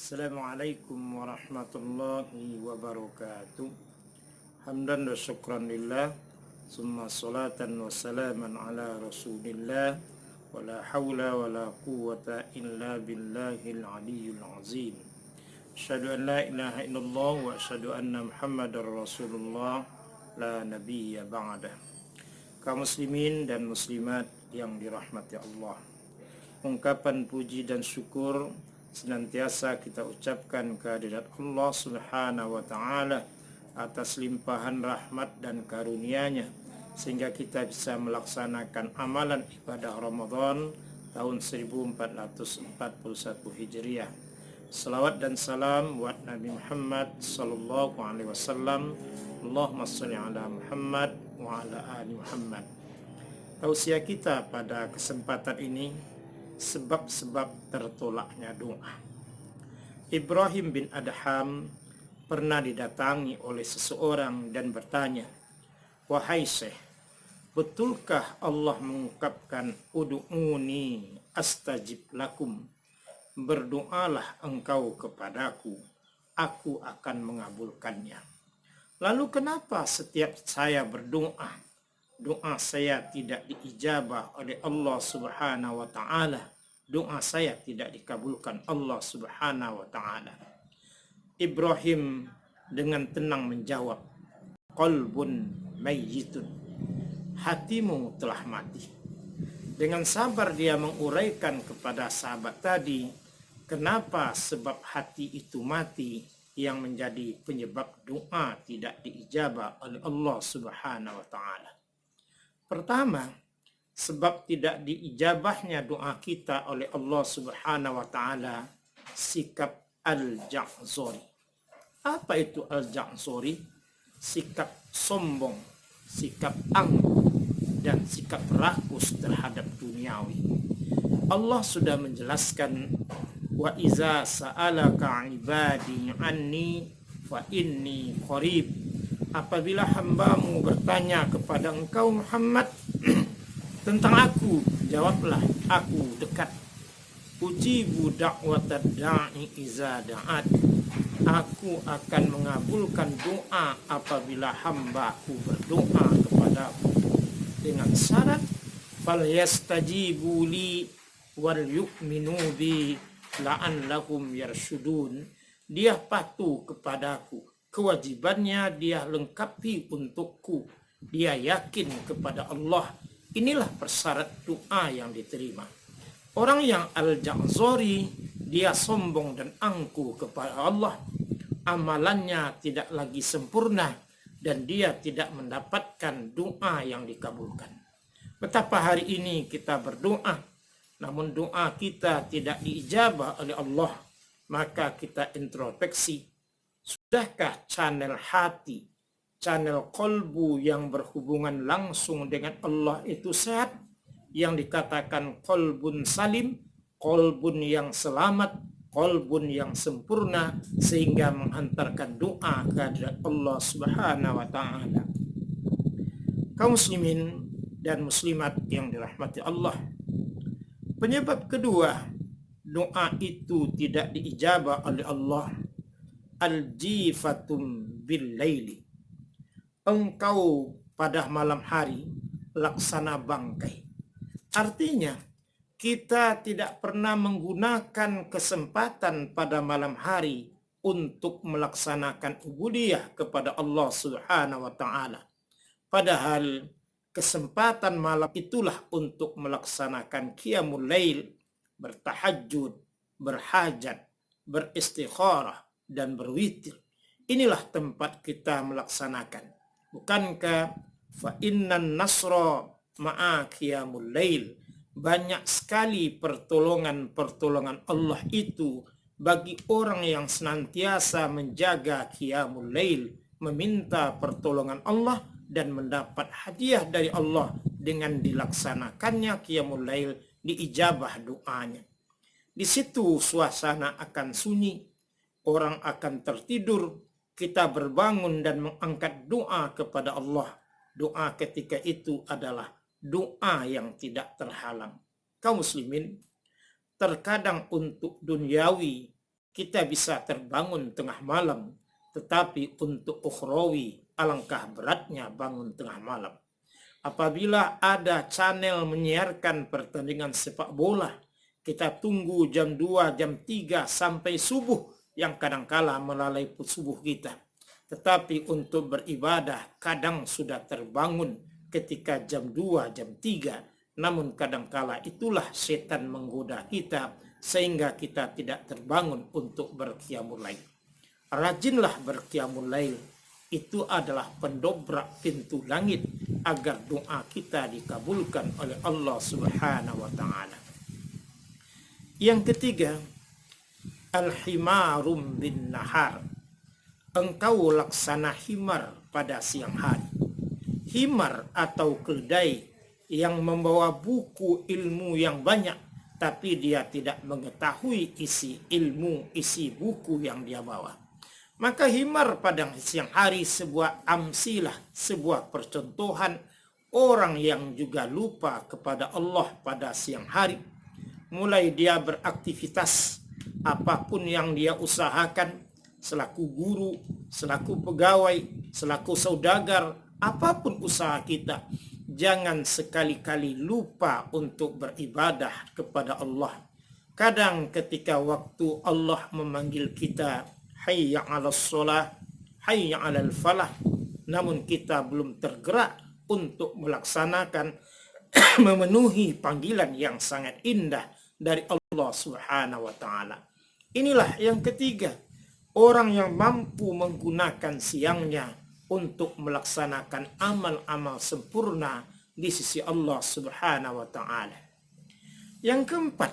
Assalamualaikum warahmatullahi wabarakatuh. Hamdan wa syukran lillah, summa salatan wa salaman ala rasulillah, wa la hawla wa la quwwata illa billahil aliyyil azim. Asyhadu an la ilaha illallah wa asyhadu anna muhammadar rasulullah la nabiyya ba'dah. Kaum muslimin dan muslimat yang dirahmati Allah, ungkapan puji dan syukur senantiasa kita ucapkan kehadirat Allah Subhanahu wa taala atas limpahan rahmat dan karunia-Nya sehingga kita bisa melaksanakan amalan ibadah Ramadan tahun 1441 Hijriah. Salawat dan salam buat Nabi Muhammad sallallahu alaihi wasallam. Allahumma shalli ala Muhammad wa ala ali Muhammad. Tausiah kita pada kesempatan ini, sebab-sebab tertolaknya doa. Ibrahim bin Adham pernah didatangi oleh seseorang dan bertanya, "Wahai Syekh, betulkah Allah mengungkapkan ud'uni astajib lakum? Berdoalah engkau kepadaku, aku akan mengabulkannya. Lalu kenapa setiap saya berdoa, doa saya tidak diijabah oleh Allah Subhanahu wa taala? Doa saya tidak dikabulkan Allah Subhanahu wa taala." Ibrahim dengan tenang menjawab, "Qalbun mayyitun." Hatimu telah mati. Dengan sabar dia menguraikan kepada sahabat tadi, kenapa sebab hati itu mati yang menjadi penyebab doa tidak diijabah oleh Allah Subhanahu wa taala. Pertama, sebab tidak diijabahnya doa kita oleh Allah Subhanahu wa taala, sikap al-ja'zori. Apa itu al-ja'zori? Sikap sombong, sikap angkuh, dan sikap rakus terhadap duniawi. Allah sudah menjelaskan, "Wa iza sa'alaka ibadi anni fa inni qarib." Apabila hambamu bertanya kepada engkau Muhammad tentang aku, jawablah, aku dekat. Ujibu da'watad da'i iza da'at. Aku akan mengabulkan doa apabila hambaku berdoa kepadaku. Dengan syarat, falyastajibu li wal yu'minu bi la'allahum yarshudun. Dia patuh kepadaku. Kewajibannya dia lengkapi untukku. Dia yakin kepada Allah. Inilah persyarat doa yang diterima. Orang yang al-ja'zori, dia sombong dan angkuh kepada Allah. Amalannya tidak lagi sempurna dan dia tidak mendapatkan doa yang dikabulkan. Betapa hari ini kita berdoa, namun doa kita tidak diijabah oleh Allah. Maka kita introspeksi, sudahkah channel hati, channel kolbu yang berhubungan langsung dengan Allah itu sehat? Yang dikatakan kolbun salim, kolbun yang selamat, kolbun yang sempurna, sehingga menghantarkan doa kepada Allah Subhanahu wa taala. Kaum muslimin dan muslimat yang dirahmati Allah, penyebab kedua doa itu tidak diijabah oleh Allah, al-jifatum bil laili. Engkau pada malam hari laksana bangkai. Artinya, kita tidak pernah menggunakan kesempatan pada malam hari untuk melaksanakan ubudiyah kepada Allah Subhanahu wa taala. Padahal kesempatan malam itulah untuk melaksanakan qiyamul lail, bertahajud, berhajat, beristikharah, dan berwitir. Inilah tempat kita melaksanakan. Bukankah fa innan nasra ma'a qiyamul lail? Banyak sekali pertolongan-pertolongan Allah itu bagi orang yang senantiasa menjaga qiyamul lail, meminta pertolongan Allah dan mendapat hadiah dari Allah dengan dilaksanakannya qiyamul lail, diijabah doanya. Di situ suasana akan sunyi, orang akan tertidur, kita berbangun dan mengangkat doa kepada Allah. Doa ketika itu adalah doa yang tidak terhalang. Kaum muslimin, terkadang untuk duniawi kita bisa terbangun tengah malam, tetapi untuk ukhrawi alangkah beratnya bangun tengah malam. Apabila ada channel menyiarkan pertandingan sepak bola, kita tunggu jam 2, jam 3 sampai subuh yang kadangkala melalai subuh kita. Tetapi untuk beribadah kadang sudah terbangun ketika jam 2, jam 3. Namun kadangkala itulah setan menggoda kita sehingga kita tidak terbangun untuk berqiyamul lail. Rajinlah berqiyamul lail. Itu adalah pendobrak pintu langit agar doa kita dikabulkan oleh Allah Subhanahu wa taala. Yang ketiga, al-himarum bin nahar. Engkau laksana himar pada siang hari. Himar atau keledai yang membawa buku ilmu yang banyak, tapi dia tidak mengetahui isi ilmu, isi buku yang dia bawa. Maka himar pada siang hari sebuah amsilah, sebuah percontohan orang yang juga lupa kepada Allah pada siang hari. Mulai dia beraktivitas, apapun yang dia usahakan, selaku guru, selaku pegawai, selaku saudagar, apapun usaha kita, jangan sekali-kali lupa untuk beribadah kepada Allah. Kadang ketika waktu Allah memanggil kita, hayya 'alas shalah, hayya 'alal falah, namun kita belum tergerak untuk melaksanakan memenuhi panggilan yang sangat indah dari Allah Subhanahu wa taala. Inilah yang ketiga, orang yang mampu menggunakan siangnya untuk melaksanakan amal-amal sempurna di sisi Allah Subhanahu wa taala. Yang keempat,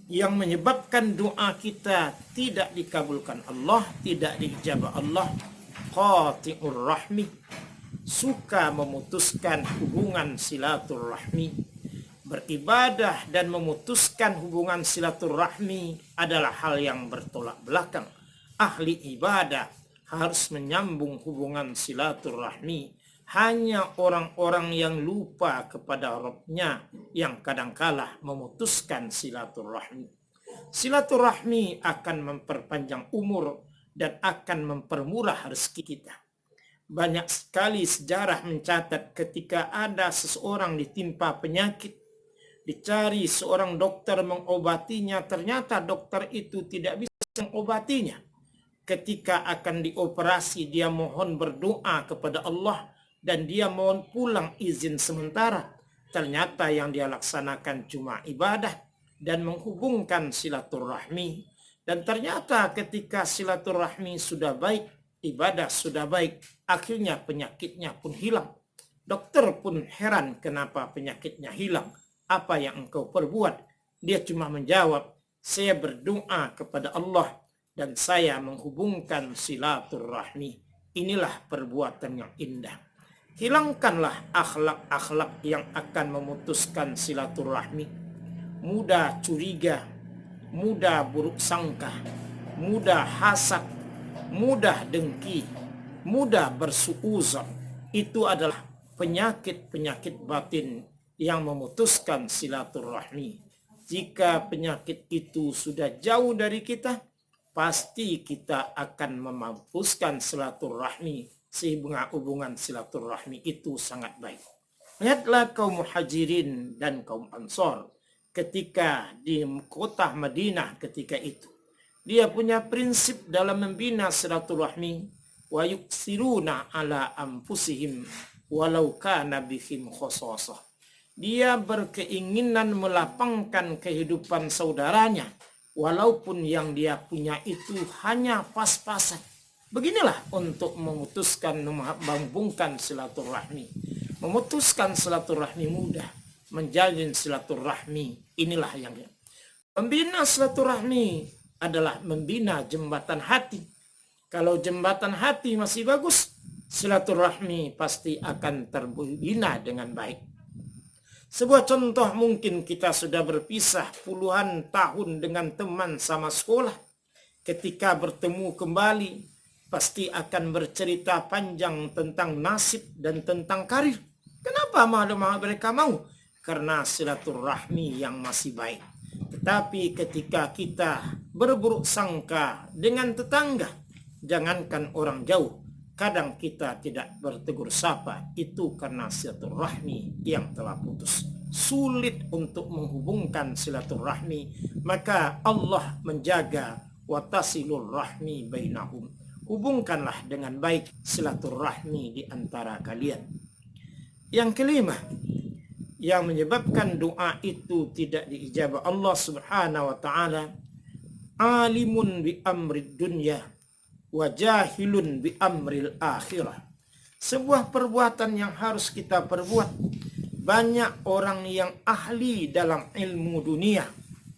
yang menyebabkan doa kita tidak dikabulkan Allah, tidak dijabah Allah, qati'ur rahmi, suka memutuskan hubungan silaturahmi. Beribadah dan memutuskan hubungan silaturahmi adalah hal yang bertolak belakang. Ahli ibadah harus menyambung hubungan silaturahmi. Hanya orang-orang yang lupa kepada Rabbnya yang kadangkala memutuskan silaturahmi. Silaturahmi akan memperpanjang umur dan akan mempermurah rezeki kita. Banyak sekali sejarah mencatat ketika ada seseorang ditimpa penyakit, dicari seorang dokter mengobatinya, ternyata dokter itu tidak bisa mengobatinya. Ketika akan dioperasi, dia mohon berdoa kepada Allah dan dia mohon pulang izin sementara. Ternyata yang dia laksanakan cuma ibadah dan menghubungkan silaturahmi. Dan ternyata ketika silaturahmi sudah baik, ibadah sudah baik, akhirnya penyakitnya pun hilang. Dokter pun heran kenapa penyakitnya hilang. Apa yang engkau perbuat? Dia cuma menjawab, saya berdoa kepada Allah dan saya menghubungkan silaturahmi. Inilah perbuatan yang indah. Hilangkanlah akhlak-akhlak yang akan memutuskan silaturahmi. Mudah curiga, mudah buruk sangka, mudah hasad, mudah dengki, mudah bersuuzon. Itu adalah penyakit-penyakit batin yang memutuskan silaturahmi. Jika penyakit itu sudah jauh dari kita, pasti kita akan memampuskan silaturahmi sehingga hubungan silaturahmi itu sangat baik. Lihatlah kaum muhajirin dan kaum ansor ketika di kota Madinah ketika itu. Dia punya prinsip dalam membina silaturahmi, wa yuksiruna ala anfusihim walau kana bihim khososah. Dia berkeinginan melapangkan kehidupan saudaranya walaupun yang dia punya itu hanya pas-pasan. Beginilah untuk memutuskan, menghubungkan silaturahmi. Memutuskan silaturahmi mudah, menjalin silaturahmi inilah yang dia. Membina silaturahmi adalah membina jembatan hati. Kalau jembatan hati masih bagus, silaturahmi pasti akan terbina dengan baik. Sebuah contoh, mungkin kita sudah berpisah puluhan tahun dengan teman sama sekolah. Ketika bertemu kembali, pasti akan bercerita panjang tentang nasib dan tentang karir. Kenapa mereka mau? Karena silaturahmi yang masih baik. Tetapi ketika kita berburuk sangka dengan tetangga, jangankan orang jauh, kadang kita tidak bertegur sapa, itu karena silaturahmi yang telah putus. Sulit untuk menghubungkan silaturahmi, maka Allah menjaga watasilur rahmi bainahum. Hubungkanlah dengan baik silaturahmi di antara kalian. Yang kelima, yang menyebabkan doa itu tidak diijabah Allah Subhanahu wa taala, alimun bi amri dunya wa jahilun bi amril akhirah. Sebuah perbuatan yang harus kita perbuat. Banyak orang yang ahli dalam ilmu dunia,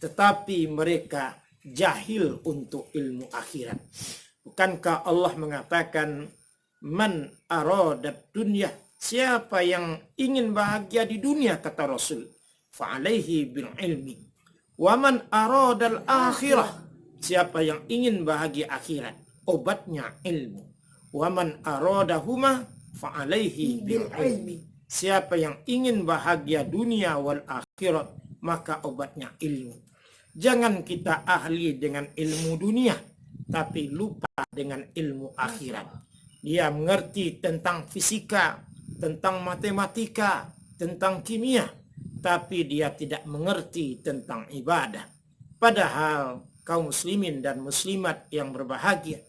tetapi mereka jahil untuk ilmu akhirat. Bukankah Allah mengatakan, man aradat dunya, siapa yang ingin bahagia di dunia, kata Rasul, fa'alaihi bil ilmi. Wa man aradal akhirah, siapa yang ingin bahagia akhirat, obatnya ilmu. Wa man aradahuma fa'alaihi bil ilmi. Siapa yang ingin bahagia dunia wal akhirat, maka obatnya ilmu. Jangan kita ahli dengan ilmu dunia, tapi lupa dengan ilmu akhirat. Dia mengerti tentang fisika, tentang matematika, tentang kimia, tapi dia tidak mengerti tentang ibadah. Padahal kaum muslimin dan muslimat yang berbahagia,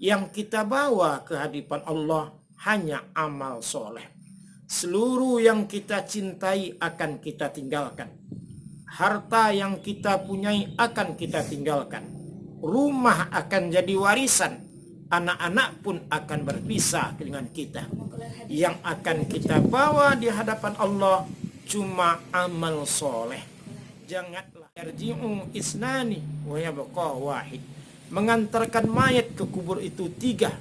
yang kita bawa ke hadapan Allah hanya amal soleh. Seluruh yang kita cintai akan kita tinggalkan. Harta yang kita punyai akan kita tinggalkan. Rumah akan jadi warisan. Anak-anak pun akan berpisah dengan kita. Yang akan kita bawa di hadapan Allah cuma amal soleh. Janganlah yarji'u isnani wa yabqa wahid. Mengantarkan mayat ke kubur itu 3.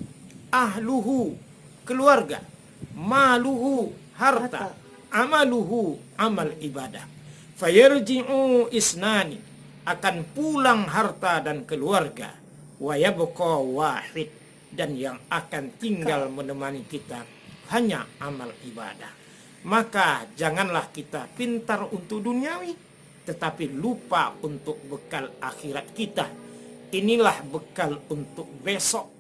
Ahluhu, keluarga. Maluhu, harta. Amaluhu, amal ibadah. Fayarji'u isnani, akan pulang harta dan keluarga. Wa yabqa wahid, dan yang akan tinggal menemani kita hanya amal ibadah. Maka janganlah kita pintar untuk duniawi, tetapi lupa untuk bekal akhirat kita. Inilah bekal untuk besok.